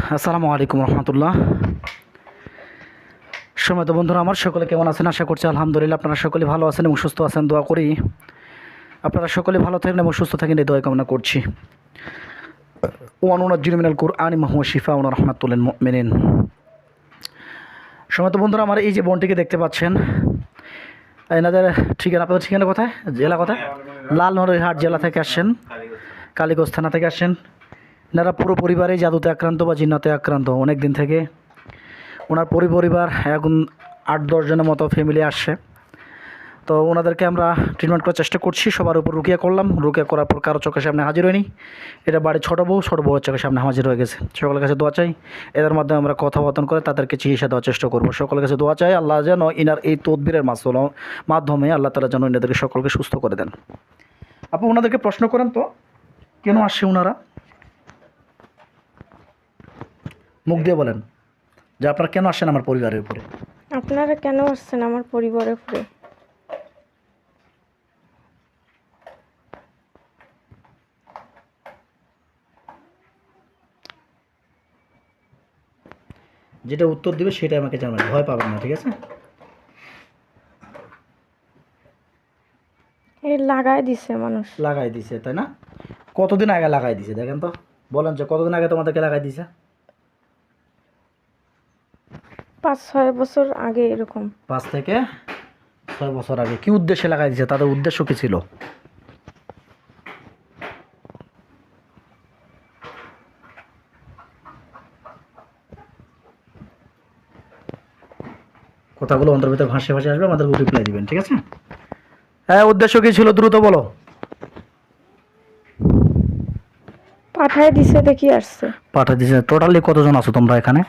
আসসালামু আলাইকুম রহমতুল্লাহ। সম্মানিত বন্ধুরা আমার সকলে কেমন আছেন? আশা করছি আলহামদুলিল্লাহ আপনারা সকলে ভালো আছেন এবং সুস্থ আছেন। দোয়া করি আপনারা সকলে ভালো থাকেন এবং সুস্থ থাকেন, এই দোয়া কামনা করছি। ওয়ানুনাজ্জিলু মিনাল কুরআনি মা হুয়া শিফাউন ওয়া রাহমাতুল লিল মুমিনিন। সম্মানিত বন্ধুরা আমার এই যে বোনটিকে দেখতে পাচ্ছেন, এনাদের ঠিকানা, আপনাদের ঠিকানা কোথায়, জেলা কোথায়? লালমনিরহাট জেলা থেকে আসছেন, কালীগঞ্জ থানা থেকে আসছেন। এনারা পুরো পরিবারে জাদুতে আক্রান্ত বা জিন্নাতে আক্রান্ত অনেক দিন থেকে। ওনার পরিবার এখন 8-10 জনের মতো ফ্যামিলি আসছে। তো ওনাদেরকে আমরা ট্রিটমেন্ট করার চেষ্টা করছি। সবার উপর রুকিয়া করলাম, রুকিয়া করার পর কারো চোখের সামনে হাজির হয়নি। এটা বাড়ির ছোটো বউয়ের চোখের সামনে হাজির হয়ে গেছে। সকলের কাছে দোয়া চাই, এদের মাধ্যমে আমরা কথাবার্তা করে তাদেরকে চিকিৎসা দেওয়ার চেষ্টা করবো। সকলের কাছে দোয়া চাই, আল্লাহ যেন ইনার এই তদবিরের মাধ্যমে আল্লাহ তাআলা যেন এনাদেরকে সকলকে সুস্থ করে দেন। আপনি ওনাদেরকে প্রশ্ন করেন তো কেন আসছে ওনারা, মুখ দিয়ে বলেন যে আপনারা কেন আসছেন আমার পরিবারের উপরে। আপনারা কেন আসছেন আমার পরিবারের উপরে? যেটা উত্তর দিবে সেটা আমাকে জানাবেন, ভয় পাবেন না, ঠিক আছে? এই লাগাই দিছে মানুষ। লাগাই দিছে তাই না? কতদিন আগে লাগাই দিছে দেখেন তো, বলেন যে কতদিন আগে তোমাদেরকে লাগাই দিছে? 5-6 বছর আগে এরকম। 5 থেকে 6 বছর আগে। কি উদ্দেশ্যে লাগাই দিছে, তাদের উদ্দেশ্য কি ছিল? কথাগুলো অন্তর ভিতরে ভাসে আসবে, আমাদের রিপ্লাই দিবেন, ঠিক আছে? হ্যাঁ, উদ্দেশ্য কি ছিল দ্রুত বলো। পাঠায় দিছে দেখি আসছে। পাঠা দিছে। টোটালি কতজন আছো তোমরা এখানে?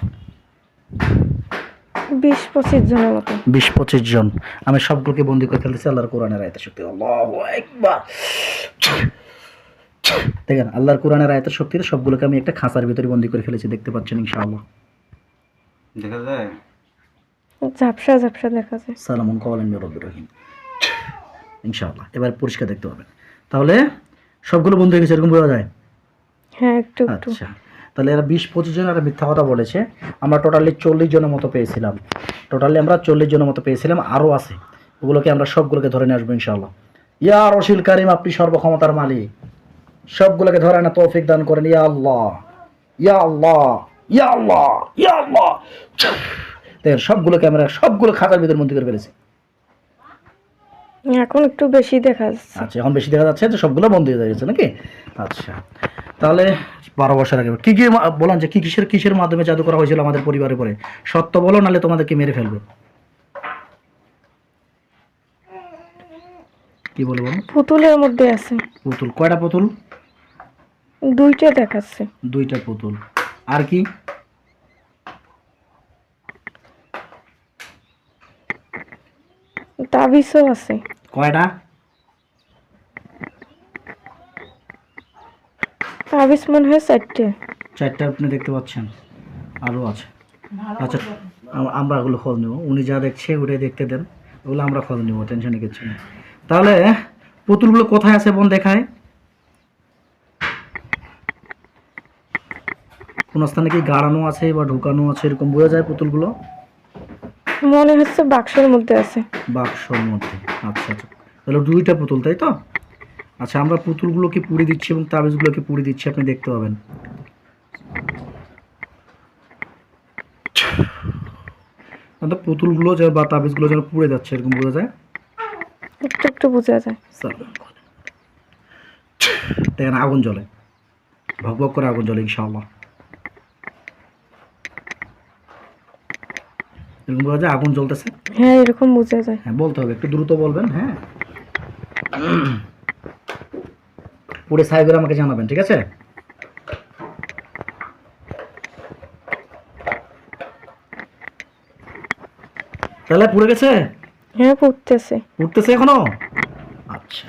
20-25 জনের মতো। 20-25 জন। আমি সবগুলোকে বন্দি করে ফেলতেছি আল্লাহর কোরআনের আয়াতের শক্তি। আল্লাহু আকবার। দেখেন আল্লাহর কোরআনের আয়াতের শক্তিতে সবগুলোকে আমি একটা খাঁচার ভিতরে বন্দি করে ফেলেছি, দেখতে পাচ্ছেন ইনশাআল্লাহ। দেখা যায় ঝাপসা ঝাপসা দেখা যায়। সালামুন কাওলান মির রাব্বির রহিম। ইনশাআল্লাহ এবার পরিষ্কার দেখতে পাবেন। তাহলে সবগুলো বন্ধ হয়ে গেছে এরকম বোঝা যায়? হ্যাঁ, একটু একটু। আচ্ছা, তাহলে এরা 20-25 জন একটা মিথ্যা কথা বলেছে। আমরা টোটালি 40 জনের মতো পেয়েছিলাম। আমরা 40 জনের মতো পেয়েছিলাম, আরও আছে। ওগুলোকে আমরা সবগুলোকে ধরে নিয়ে আসবো ইনশাআল্লাহ। ইয়া রশিল কারিম, আপনি সর্বক্ষমতার মালিক, সবগুলোকে ধরে না তৌফিক দান করেন। ইয়া আল্লাহ, ইয়া আল্লাহ, ইয়া আল্লাহ, ইয়া আল্লাহ। দেখেন সবগুলোকে আমরা সবগুলো খাতার ভিতরে বন্দি করে ফেলেছি। এখন একটু বেশি দেখা যাচ্ছে। আচ্ছা, এখন বেশি দেখা যাচ্ছে, তো সবগুলো বন্ধ হয়ে যাচ্ছে নাকি? আচ্ছা, তাহলে 12 বছর আগে কি কি বলেন যে কিসের মাধ্যমে জাদু করা হয়েছিল আমাদের পরিবারের পরে? সত্য বলো, নাহলে তোমাদেরকে মেরে ফেলবে। কি বলে বলুন? পুতুলের মধ্যে আছে। পুতুল? কয়টা পুতুল? 2টা দেখাচ্ছে। 2টা পুতুল। আর কি? তাবিজও আছে। কয়টা? তাবিজ মনে হয় 4টে। 4টা আপনি দেখতে পাচ্ছেন, আরও আছে। আচ্ছা, আমরা ওগুলো খোঁজ নেব। উনি যা দেখছে ওটাই দেখতে দেন, ওগুলো আমরা খোঁজ নেব, টেনশনে কিছু নেই। তাহলে পুতুলগুলো কোথায় আছে বোন দেখায়? কোন স্থানে কি গাড়ানো আছে বা ঢুকানো আছে এরকম বোঝা যায় পুতুলগুলো? মনে হচ্ছে বাক্সের মধ্যে আছে। বাক্সর মধ্যে। আচ্ছা আচ্ছা, তাহলে 2টা পুতুল, তাই তো? আচ্ছা, আমরা পুতুলগুলোকে পুড়ে দিচ্ছি এবং তাবিজগুলোকে পুড়ে দিচ্ছি, আপনি দেখতে পাবেন। পুতুলগুলো বা তাবিজগুলো যেন পুড়ে যাচ্ছে এরকম বোঝা যায়, একটু একটু বোঝা যায়। দেখেন আগুন জ্বলে, ভকভক করে আগুন জ্বলে ইনশাআল্লাহ। এরকম বোঝা যায় আগুন জ্বলতেছে। হ্যাঁ, এরকম বোঝা যায়। হ্যাঁ, বলতে হবে, একটু দ্রুত বলবেন। হ্যাঁ, পুরো ছাই করে আমাকে জানাবেন, ঠিক আছে? তাহলে পুড়ে গেছে? হ্যাঁ, পুড়তেছে। উঠতেছে এখনো? আচ্ছা,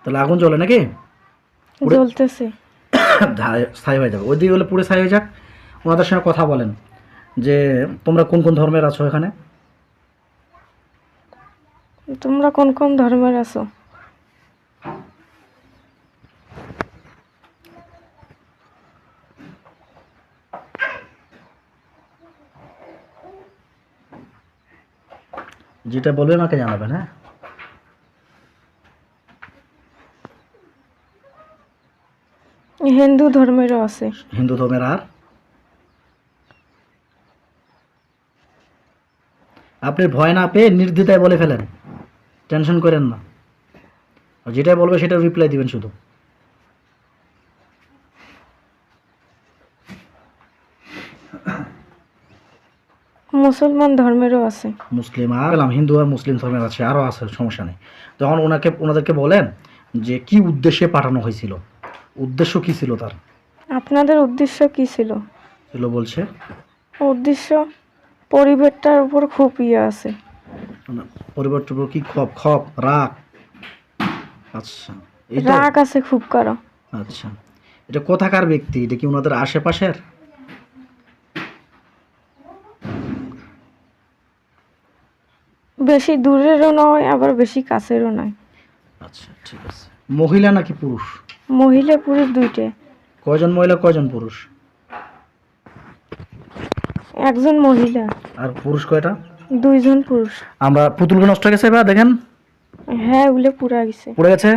তাহলে আগুন জ্বলে নাকি? জ্বলতেছে। ছাই হয়ে যাবে, ওইদিকে হলে পুরো ছাই হয়ে যাক। ওনাদের সঙ্গে কথা বলেন যে তোমরা কোন কোন ধর্মের আছো এখানে। তোমরা কোন কোন ধর্মের আছো? যেটা বলবেন আমাকে জানাবেন, হ্যাঁ? হিন্দু ধর্মেরও আছে। হিন্দু ধর্মের আর আপনি ভয় না পেয়ে নির্দ্বিধায় বলে ফেলেন, টেনশন করেন না। আর যেটা বলবে সেটা রিপ্লাই দিবেন শুধু। মুসলমান ধর্মেরও আছে। মুসলিম আর বললাম, হিন্দু আর মুসলিম ধর্মের আছে, আরও আছে, সমস্যা নেই। তখন ওনাদেরকে বলেন যে কি উদ্দেশ্যে পাঠানো হয়েছিল, উদ্দেশ্য কি ছিল তার। আপনাদের উদ্দেশ্য কি ছিল? ছিল বলছে উদ্দেশ্য পরিবারটার উপর খুব আছে। পরিবর্তন কি খপ খপ রাগ। আচ্ছা এটা রাগ আছে খুব কারো। আচ্ছা, এটা কোথাকার ব্যক্তি? এটা কি ওনাদের আশেপাশের? বেশি দূরেরও নয়, আবার বেশি কাছেরও নয়। আচ্ছা ঠিক আছে। মহিলা নাকি পুরুষ? মহিলা পুরুষ দুইটাই। কয়জন মহিলা কয়জন পুরুষ? একজন মহিলা। আর পুরুষ কয়টা? দুইজন পুরুষ। আমরা পুতুলগুলো নষ্ট হয়ে গেছে বা দেখেন হ্যাঁ, ওগুলো পুরা গেছে। পড়ে গেছে।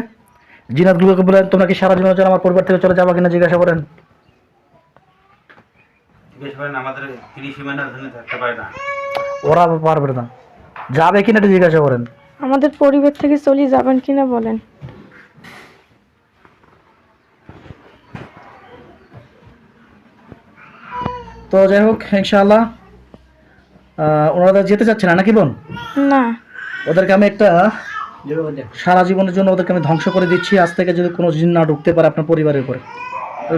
জিনাতগুলোকে বলেন তোমরা কি সারা জীবনের জন্য আমার পরিবার থেকে চলে যাবা কিনা জিজ্ঞাসা করেন। আমাদের 30 সীমানার জন্য থাকতে পারে না। ওরা পারবে না, যাবে কিনা এটা জিজ্ঞাসা করেন। আমাদের পরিবার থেকে চলে যাবেন কিনা বলেন। তো যাই হোক ইনশাআল্লাহ ওনারা যেতে চাচ্ছে না নাকি বোন? না, ওদেরকে আমি একটা সারা জীবনের জন্য ওদেরকে আমি ধ্বংস করে দিচ্ছি। আজ থেকে যদি কোনো জিন না ঢুকতে পারে আপনার পরিবারের উপরে,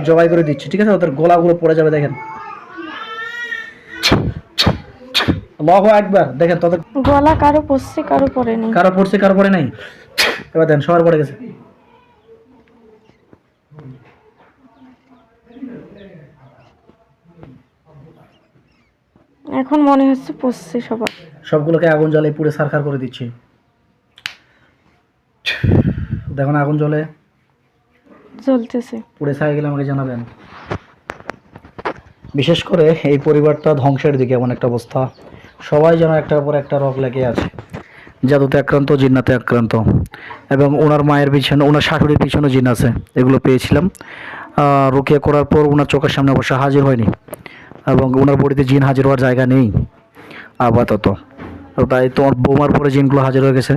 জবাই করে দিচ্ছি, ঠিক আছে? ওদের গলাগুলো পড়ে যাবে, দেখেন। আল্লাহু আকবার। দেখেন তোদের গলা কারো পড়ছে কারো পড়ে নেই। কারো পড়ছে কারো পড়ে নাই। এবার দেন সবার পড়ে গেছে। এখন মনে হচ্ছে পড়ছে সবার। সবগুলোকে আগুন জ্বালিয়ে পুড়ে ছারখার করে দিচ্ছি। দেখুন আগুন জ্বলে জ্বলতেছে। পুড়ে ছাই গেলে আমাকে জানাবেন। বিশেষ করে এই পরিবারটা ধ্বংসের দিকে এমন একটা অবস্থা, সবাই যেন একটার পর একটা রোগ লেগে আছে, জাদুতে আক্রান্ত, জিন্নাতে আক্রান্ত। এবং ওনার মায়ের পিছনে, ওনার শাশুড়ির পিছনে জিন আছে, এগুলো পেয়েছিলাম। রুকিয়া করার পর ওনার চোখের সামনে অবশ্য হাজির হয়নি, এবং ওনার বডিতে জিন হাজির হওয়ার জায়গা নেই আপাতত। তাই তোমার বৌমার পরে জিনগুলো হাজির হয়ে গেছে।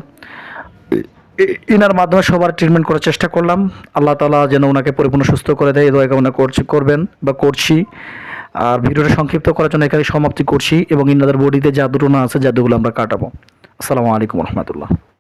ইনার মাধ্যমে সবার ট্রিটমেন্ট করার চেষ্টা করলাম। আল্লাহ তাআলা যেন ওনাকে পরিপূর্ণ সুস্থ করে দেয়, এই দোয়া কামনা করবেন বা করছি। আর ভিডিওটা সংক্ষিপ্ত করার জন্য এখানে সমাপ্তি করছি, এবং ইনাদের বডিতে জাদু টোনা আছে, জাদুগুলো আমরা কাটাবো। আসসালামু আলাইকুম রহমতুল্লাহ।